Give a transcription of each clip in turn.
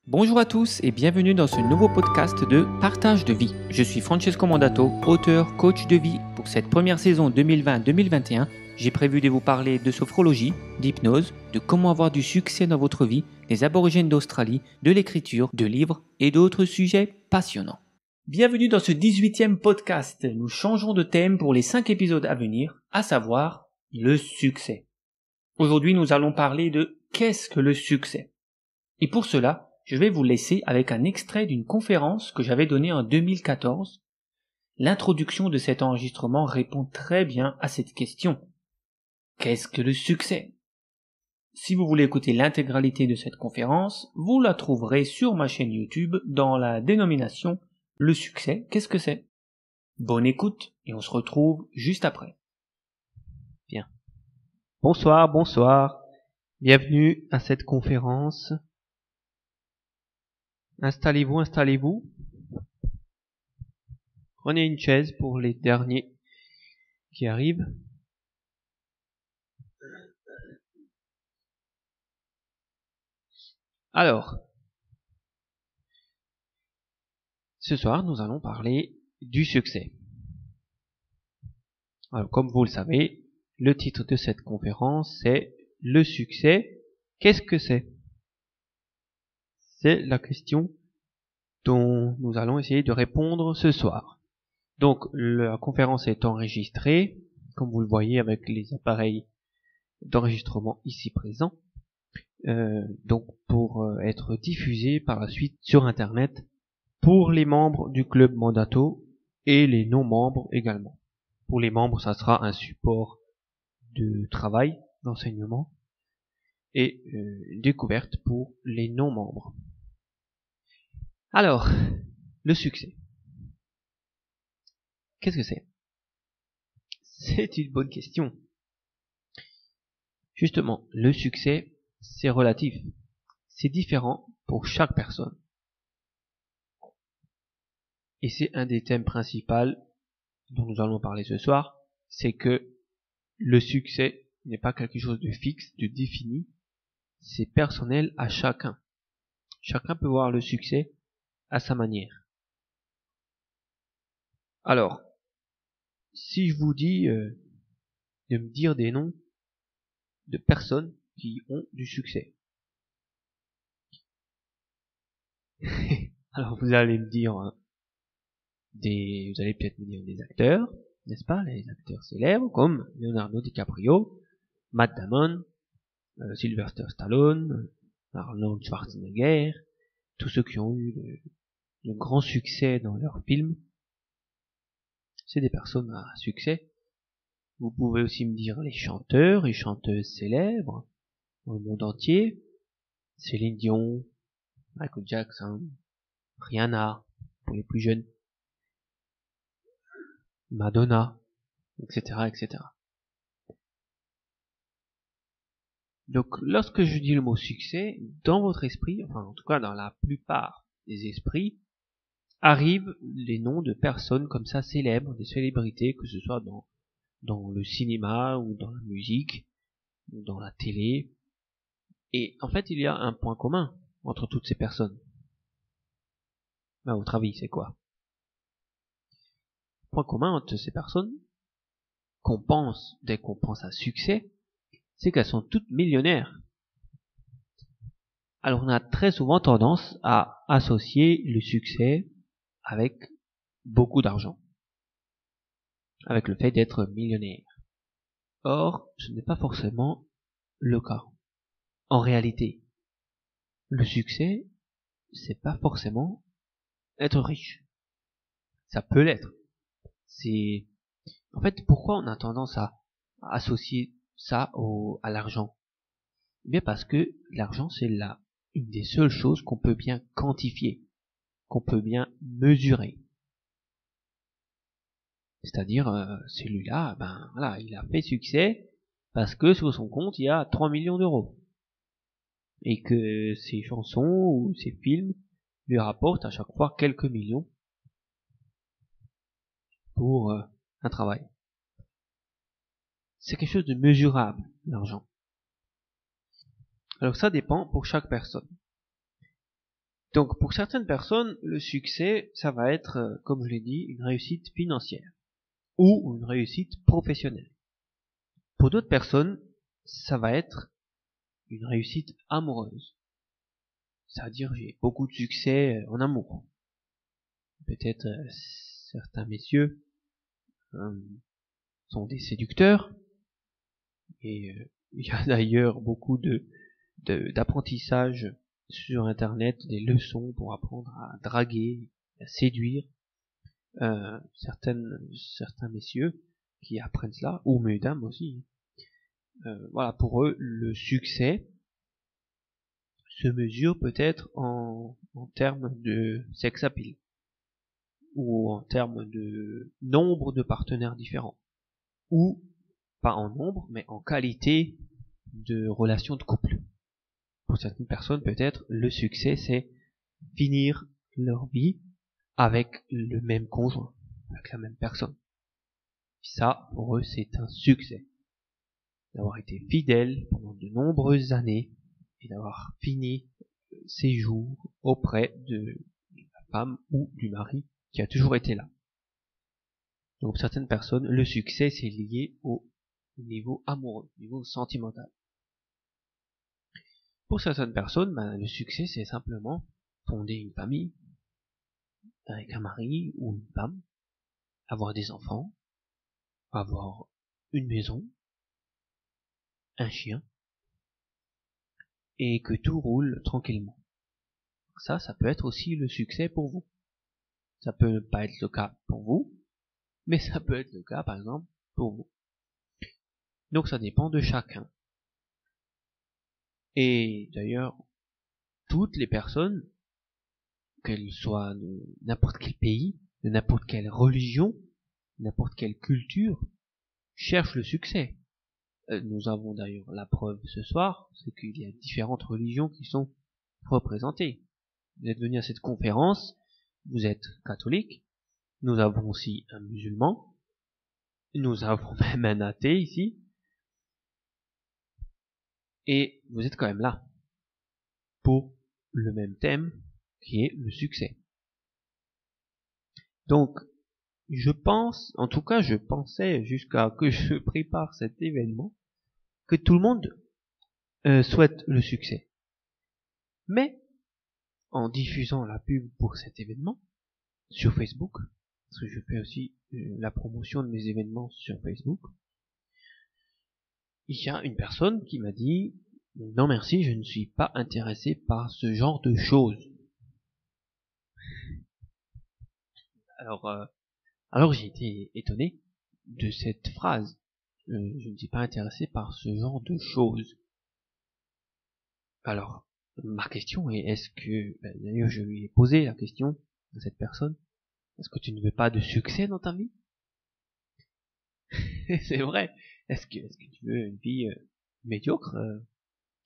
Bonjour à tous et bienvenue dans ce nouveau podcast de Partage de vie. Je suis Francesco Mandato, auteur, coach de vie. Pour cette première saison 2020-2021, j'ai prévu de vous parler de sophrologie, d'hypnose, de comment avoir du succès dans votre vie, des aborigènes d'Australie, de l'écriture, de livres et d'autres sujets passionnants. Bienvenue dans ce 18e podcast. Nous changeons de thème pour les 5 épisodes à venir, à savoir le succès. Aujourd'hui, nous allons parler de qu'est-ce que le succès. Et pour cela, je vais vous laisser avec un extrait d'une conférence que j'avais donnée en 2014. L'introduction de cet enregistrement répond très bien à cette question. Qu'est-ce que le succès ? Si vous voulez écouter l'intégralité de cette conférence, vous la trouverez sur ma chaîne YouTube dans la dénomination « Le succès, qu'est-ce que c'est ?» Bonne écoute et on se retrouve juste après. Bien. Bonsoir. Bienvenue à cette conférence. Installez-vous. Prenez une chaise pour les derniers qui arrivent. Alors, ce soir, nous allons parler du succès. Alors, comme vous le savez, le titre de cette conférence, c'est « Le succès, qu'est-ce que c'est ?» C'est la question dont nous allons essayer de répondre ce soir. Donc, la conférence est enregistrée, comme vous le voyez avec les appareils d'enregistrement ici présents, donc pour être diffusée par la suite sur Internet pour les membres du club Mandato et les non-membres également. Pour les membres, ça sera un support de travail, d'enseignement et découverte pour les non-membres. Alors, le succès. Qu'est-ce que c'est ? C'est une bonne question. Justement, le succès, c'est relatif. C'est différent pour chaque personne. Et c'est un des thèmes principaux dont nous allons parler ce soir, c'est que le succès n'est pas quelque chose de fixe, de défini, c'est personnel à chacun. Chacun peut voir le succès à sa manière. Alors, si je vous dis de me dire des noms de personnes qui ont du succès. Alors vous allez me dire vous allez peut-être me dire des acteurs, n'est-ce pas, les acteurs célèbres comme Leonardo DiCaprio, Matt Damon, Sylvester Stallone, Arnold Schwarzenegger, tous ceux qui ont eu de grands succès dans leurs films. C'est des personnes à succès. Vous pouvez aussi me dire les chanteurs et chanteuses célèbres dans le monde entier. Céline Dion, Michael Jackson, Rihanna pour les plus jeunes, Madonna, etc. Donc lorsque je dis le mot succès, dans votre esprit, enfin en tout cas dans la plupart des esprits, arrivent les noms de personnes comme ça célèbres, des célébrités, que ce soit dans le cinéma ou dans la musique, ou dans la télé. Et en fait, il y a un point commun entre toutes ces personnes. À votre avis, c'est quoi ? Le point commun entre ces personnes, dès qu'on pense à succès, c'est qu'elles sont toutes millionnaires. Alors on a très souvent tendance à associer le succès avec beaucoup d'argent, avec le fait d'être millionnaire. Or, ce n'est pas forcément le cas. En réalité, le succès, c'est pas forcément être riche. Ça peut l'être. En fait, pourquoi on a tendance à associer ça à l'argent ? Eh bien parce que l'argent, c'est une des seules choses qu'on peut bien quantifier, qu'on peut bien mesurer. C'est-à-dire, celui-là, voilà, il a fait succès parce que sur son compte, il y a 3 millions d'euros. Et que ses chansons ou ses films lui rapportent à chaque fois quelques millions pour un travail. C'est quelque chose de mesurable, l'argent. Alors ça dépend pour chaque personne. Donc pour certaines personnes, le succès, ça va être, comme je l'ai dit, une réussite financière ou une réussite professionnelle. Pour d'autres personnes, ça va être une réussite amoureuse. C'est-à-dire j'ai beaucoup de succès en amour. Peut-être certains messieurs sont des séducteurs et il y a d'ailleurs beaucoup d'apprentissage sur internet, des leçons pour apprendre à draguer, à séduire certains messieurs qui apprennent cela, ou mesdames aussi. Voilà, pour eux, le succès se mesure peut-être en termes de sex appeal, ou en termes de nombre de partenaires différents, ou pas en nombre, mais en qualité de relation de couple. Pour certaines personnes, peut-être, le succès, c'est finir leur vie avec le même conjoint, avec la même personne. Ça, pour eux, c'est un succès. D'avoir été fidèle pendant de nombreuses années et d'avoir fini ses jours auprès de la femme ou du mari qui a toujours été là. Donc, pour certaines personnes, le succès, c'est lié au niveau amoureux, au niveau sentimental. Pour certaines personnes, le succès, c'est simplement fonder une famille avec un mari ou une femme, avoir des enfants, avoir une maison, un chien, et que tout roule tranquillement. Ça peut être aussi le succès pour vous. Ça peut ne pas être le cas pour vous, mais ça peut être le cas, par exemple, pour vous. Donc ça dépend de chacun. Et d'ailleurs, toutes les personnes, qu'elles soient de n'importe quel pays, de n'importe quelle religion, n'importe quelle culture, cherchent le succès. Nous avons d'ailleurs la preuve ce soir, c'est qu'il y a différentes religions qui sont représentées. Vous êtes venu à cette conférence, vous êtes catholique, nous avons aussi un musulman, nous avons même un athée ici, et vous êtes quand même là pour le même thème qui est le succès. Donc, je pense, en tout cas je pensais jusqu'à que je prépare cet événement, que tout le monde souhaite le succès. Mais, en diffusant la pub pour cet événement sur Facebook, parce que je fais aussi la promotion de mes événements sur Facebook, il y a une personne qui m'a dit « Non merci, je ne suis pas intéressé par ce genre de choses. » Alors j'ai été étonné de cette phrase. Je ne suis pas intéressé par ce genre de choses. Alors, ma question est, est-ce que, d'ailleurs je lui ai posé la question à cette personne, est-ce que tu ne veux pas de succès dans ta vie? C'est vrai. Est-ce que tu veux une vie médiocre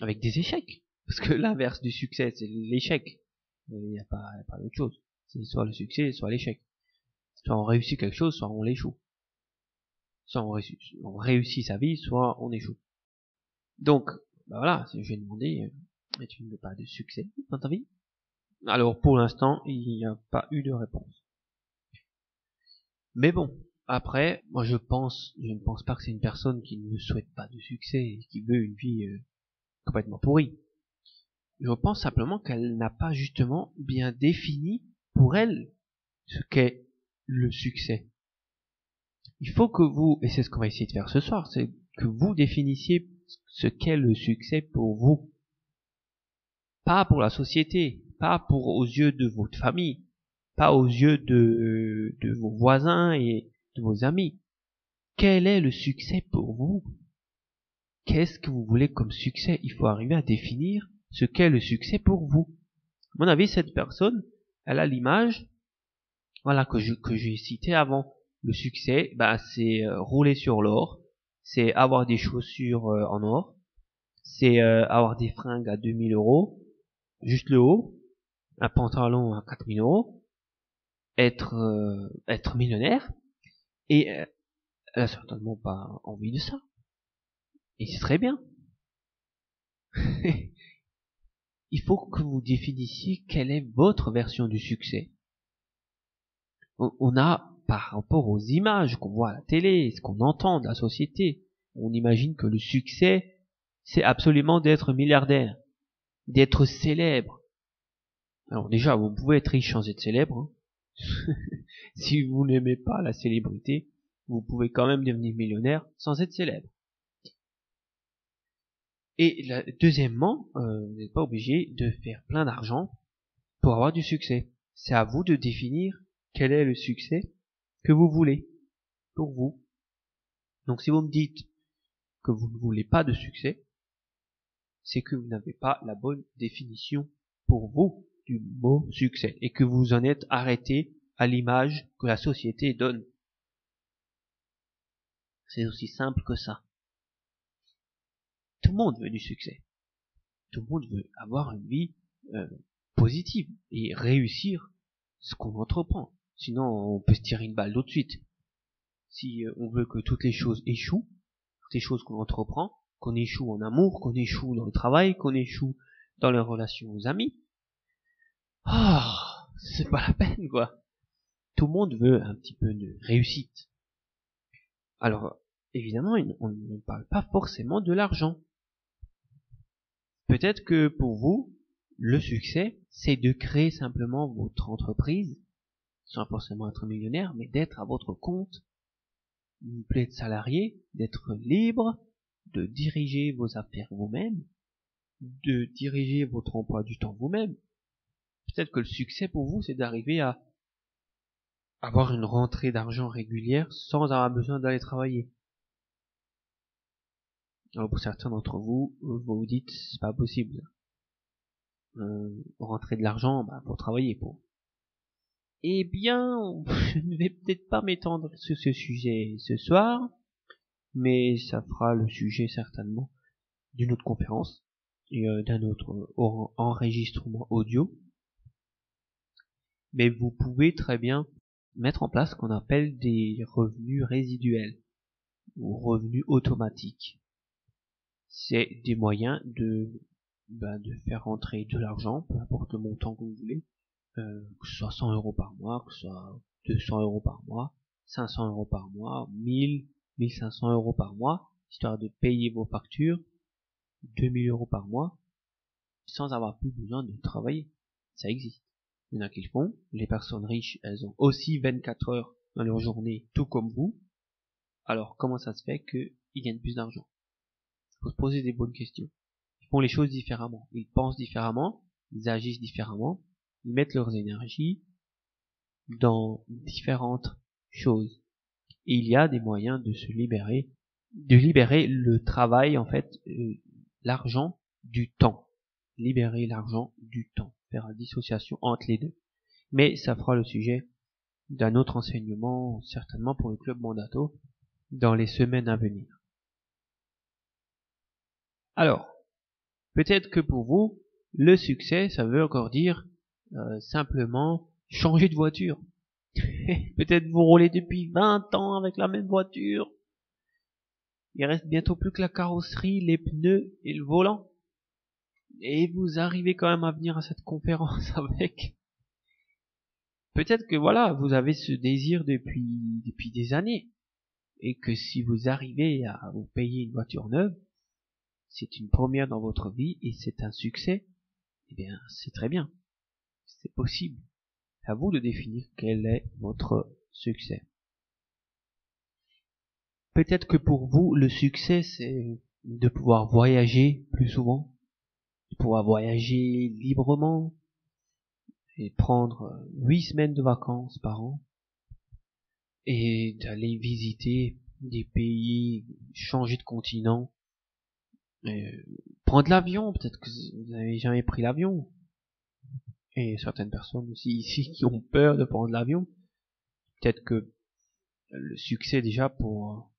avec des échecs? Parce que l'inverse du succès, c'est l'échec. Il n'y a pas d'autre chose. C'est soit le succès, soit l'échec. Soit on réussit quelque chose, soit on l'échoue. Soit on réussit sa vie, soit on échoue. Donc, voilà, j'ai demandé, mais tu ne veux pas de succès dans ta vie? Alors, pour l'instant, il n'y a pas eu de réponse. Mais bon, après, moi je ne pense pas que c'est une personne qui ne souhaite pas de succès et qui veut une vie complètement pourrie. Je pense simplement qu'elle n'a pas justement bien défini pour elle ce qu'est le succès. Il faut que vous, et c'est ce qu'on va essayer de faire ce soir, c'est que vous définissiez ce qu'est le succès pour vous. Pas pour la société, pas aux yeux de votre famille, pas aux yeux de vos voisins et de vos amis. Quel est le succès pour vous? Qu'est-ce que vous voulez comme succès? Il faut arriver à définir ce qu'est le succès pour vous. À mon avis, cette personne, elle a l'image, voilà, que j'ai cité avant. Le succès, c'est rouler sur l'or, c'est avoir des chaussures en or, c'est avoir des fringues à 2000 €, juste le haut, un pantalon à 4000 €, être millionnaire, et elle a certainement pas envie de ça. Et c'est très bien. il faut que vous définissiez quelle est votre version du succès. On a, par rapport aux images qu'on voit à la télé, ce qu'on entend de la société, on imagine que le succès, c'est absolument d'être milliardaire, d'être célèbre. Alors déjà, vous pouvez être riche sans être célèbre. Hein. Si vous n'aimez pas la célébrité, vous pouvez quand même devenir millionnaire sans être célèbre. Et deuxièmement, vous n'êtes pas obligé de faire plein d'argent pour avoir du succès. C'est à vous de définir quel est le succès que vous voulez pour vous. Donc si vous me dites que vous ne voulez pas de succès, c'est que vous n'avez pas la bonne définition pour vous du mot succès et que vous en êtes arrêté à l'image que la société donne. C'est aussi simple que ça. Tout le monde veut du succès. Tout le monde veut avoir une vie positive et réussir ce qu'on entreprend. Sinon, on peut se tirer une balle tout de suite. Si on veut que toutes les choses échouent, toutes les choses qu'on entreprend, qu'on échoue en amour, qu'on échoue dans le travail, qu'on échoue dans les relations aux amis, c'est pas la peine, quoi. Tout le monde veut un petit peu de réussite. Alors, évidemment, on ne parle pas forcément de l'argent. Peut-être que pour vous, le succès, c'est de créer simplement votre entreprise, sans forcément être millionnaire, mais d'être à votre compte, vous plaît de salarié, d'être libre, de diriger vos affaires vous-même, de diriger votre emploi du temps vous-même. Peut-être que le succès pour vous, c'est d'arriver à avoir une rentrée d'argent régulière sans avoir besoin d'aller travailler. Alors pour certains d'entre vous, vous vous dites c'est pas possible. Rentrer de l'argent, faut travailler pour. Eh bien, je ne vais peut-être pas m'étendre sur ce sujet ce soir, mais ça fera le sujet certainement d'une autre conférence et d'un autre enregistrement audio. Mais vous pouvez très bien mettre en place ce qu'on appelle des revenus résiduels ou revenus automatiques. C'est des moyens de faire rentrer de l'argent, peu importe le montant que vous voulez, que ce soit 100 euros par mois, que ce soit 200 euros par mois, 500 euros par mois, 1000, 1500 euros par mois, histoire de payer vos factures, 2000 euros par mois, sans avoir plus besoin de travailler. Ça existe. Il y en a qui le font. Les personnes riches, elles ont aussi 24 heures dans leur journée, tout comme vous. Alors, comment ça se fait qu'ils gagnent plus d'argent? Il faut se poser des bonnes questions. Ils font les choses différemment. Ils pensent différemment. Ils agissent différemment. Ils mettent leurs énergies dans différentes choses. Et il y a des moyens de se libérer, de libérer le travail, en fait, l'argent du temps. Libérer l'argent du temps. Faire la dissociation entre les deux. Mais ça fera le sujet d'un autre enseignement, certainement pour le club Mandato, dans les semaines à venir. Alors, peut-être que pour vous, le succès, ça veut encore dire simplement changer de voiture. Peut-être vous roulez depuis 20 ans avec la même voiture. Il reste bientôt plus que la carrosserie, les pneus et le volant. Et vous arrivez quand même à venir à cette conférence avec. Peut-être que voilà, vous avez ce désir depuis des années. Et que si vous arrivez à vous payer une voiture neuve, c'est une première dans votre vie et c'est un succès. Eh bien, c'est très bien. C'est possible. C'est à vous de définir quel est votre succès. Peut-être que pour vous, le succès, c'est de pouvoir voyager plus souvent, de pouvoir voyager librement et prendre 8 semaines de vacances par an et d'aller visiter des pays, changer de continent, prendre l'avion. Peut-être que vous n'avez jamais pris l'avion. Et certaines personnes aussi ici qui ont peur de prendre l'avion. Peut-être que le succès déjà pour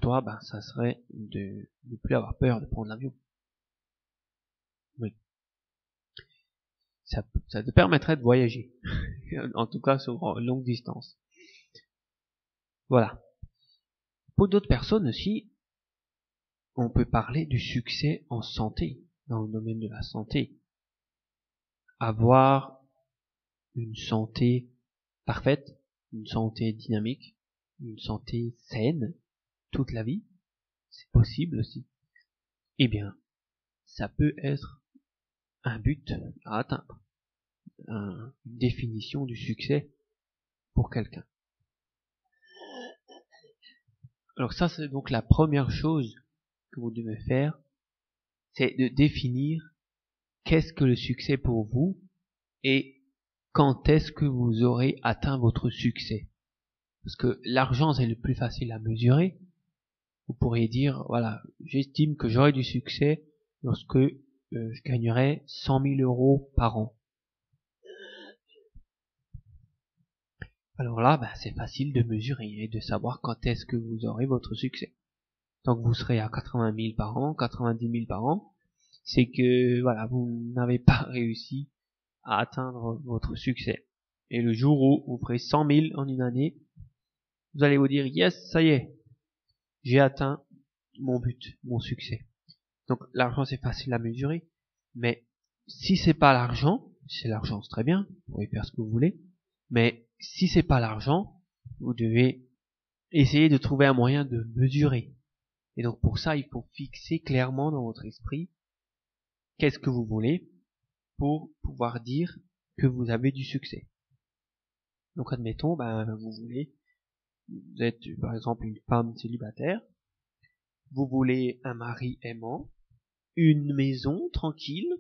toi, ça serait de ne plus avoir peur de prendre l'avion. Oui. Ça te permettrait de voyager. En tout cas sur longue distance. Voilà. Pour d'autres personnes aussi, on peut parler du succès en santé, dans le domaine de la santé. avoir une santé parfaite, une santé dynamique, une santé saine toute la vie, c'est possible aussi. Eh bien, ça peut être un but à atteindre, une définition du succès pour quelqu'un. Alors ça, c'est donc la première chose que vous devez faire, c'est de définir qu'est-ce que le succès pour vous et quand est-ce que vous aurez atteint votre succès. Parce que l'argent, c'est le plus facile à mesurer. Vous pourriez dire, voilà, j'estime que j'aurai du succès lorsque je gagnerai 100 000 euros par an. Alors là, c'est facile de mesurer et de savoir quand est-ce que vous aurez votre succès. Tant que vous serez à 80 000 par an, 90 000 par an, c'est que voilà, vous n'avez pas réussi à atteindre votre succès. Et le jour où vous ferez 100 000 en une année, vous allez vous dire, yes, ça y est, j'ai atteint mon but, mon succès. Donc l'argent, c'est facile à mesurer, mais si c'est pas l'argent, c'est l'argent, c'est très bien, vous pouvez faire ce que vous voulez, mais si c'est pas l'argent, vous devez essayer de trouver un moyen de mesurer. Et donc pour ça, il faut fixer clairement dans votre esprit qu'est-ce que vous voulez pour pouvoir dire que vous avez du succès. Donc admettons, vous êtes par exemple une femme célibataire, vous voulez un mari aimant, une maison tranquille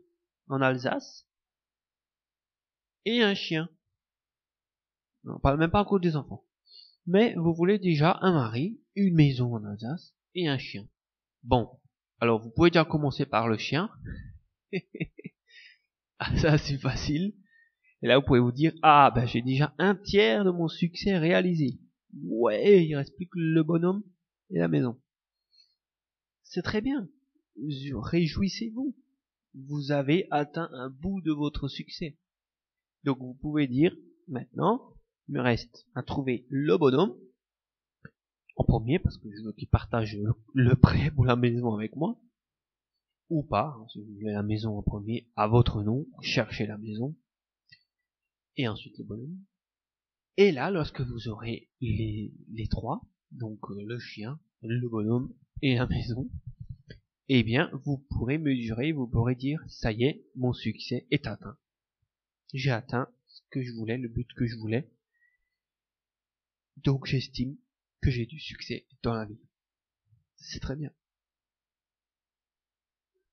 en Alsace et un chien. On ne parle même pas encore des enfants. Mais vous voulez déjà un mari, une maison en Alsace et un chien. Bon, alors vous pouvez déjà commencer par le chien. Ça c'est facile. Et là vous pouvez vous dire, j'ai déjà un tiers de mon succès réalisé. Ouais, il reste plus que le bonhomme et la maison. C'est très bien. Réjouissez-vous. Vous avez atteint un bout de votre succès. Donc vous pouvez dire, maintenant, il me reste à trouver le bonhomme en premier, parce que je veux qu'il partage le prêt pour la maison avec moi. Ou pas, si vous voulez la maison en premier, à votre nom, cherchez la maison. Et ensuite le bonhomme. Et là, lorsque vous aurez les trois, donc le chien, le bonhomme et la maison, eh bien, vous pourrez mesurer, vous pourrez dire, ça y est, mon succès est atteint. J'ai atteint ce que je voulais, le but que je voulais. Donc j'estime que j'ai du succès dans la vie. C'est très bien.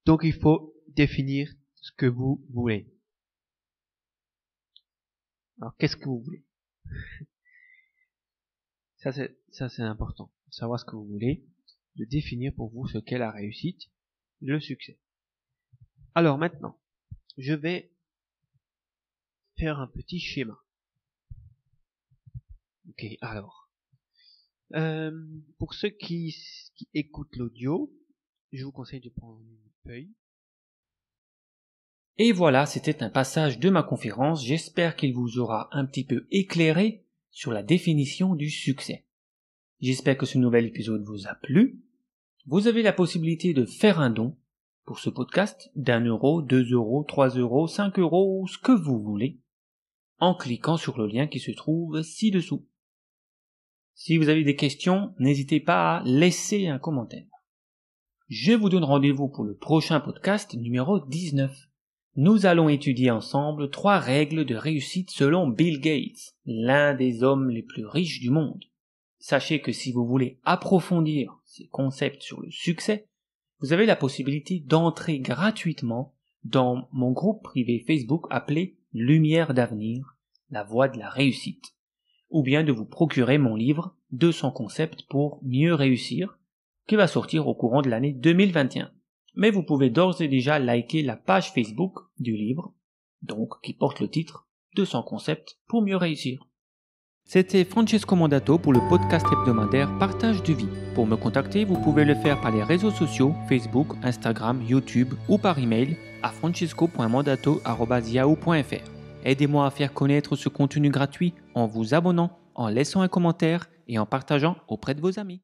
Donc il faut définir ce que vous voulez. Alors qu'est-ce que vous voulez? Ça c'est important. Savoir ce que vous voulez, de définir pour vous ce qu'est la réussite, le succès. Alors maintenant, je vais faire un petit schéma. Ok, alors. Pour ceux qui écoutent l'audio, je vous conseille de prendre une feuille. Et voilà, c'était un passage de ma conférence. J'espère qu'il vous aura un petit peu éclairé sur la définition du succès. J'espère que ce nouvel épisode vous a plu. Vous avez la possibilité de faire un don pour ce podcast d'1 euro, 2 euros, 3 euros, 5 euros ou ce que vous voulez en cliquant sur le lien qui se trouve ci-dessous. Si vous avez des questions, n'hésitez pas à laisser un commentaire. Je vous donne rendez-vous pour le prochain podcast numéro 19. Nous allons étudier ensemble 3 règles de réussite selon Bill Gates, l'un des hommes les plus riches du monde. Sachez que si vous voulez approfondir ces concepts sur le succès, vous avez la possibilité d'entrer gratuitement dans mon groupe privé Facebook appelé Lumière d'avenir, la voie de la réussite, ou bien de vous procurer mon livre 200 concepts pour mieux réussir, qui va sortir au courant de l'année 2021. Mais vous pouvez d'ores et déjà liker la page Facebook du livre, donc qui porte le titre 200 concepts pour mieux réussir. C'était Francesco Mondato pour le podcast hebdomadaire Partage de vie. Pour me contacter, vous pouvez le faire par les réseaux sociaux, Facebook, Instagram, YouTube ou par email à francesco.mondato@yahoo.fr. Aidez-moi à faire connaître ce contenu gratuit en vous abonnant, en laissant un commentaire et en partageant auprès de vos amis.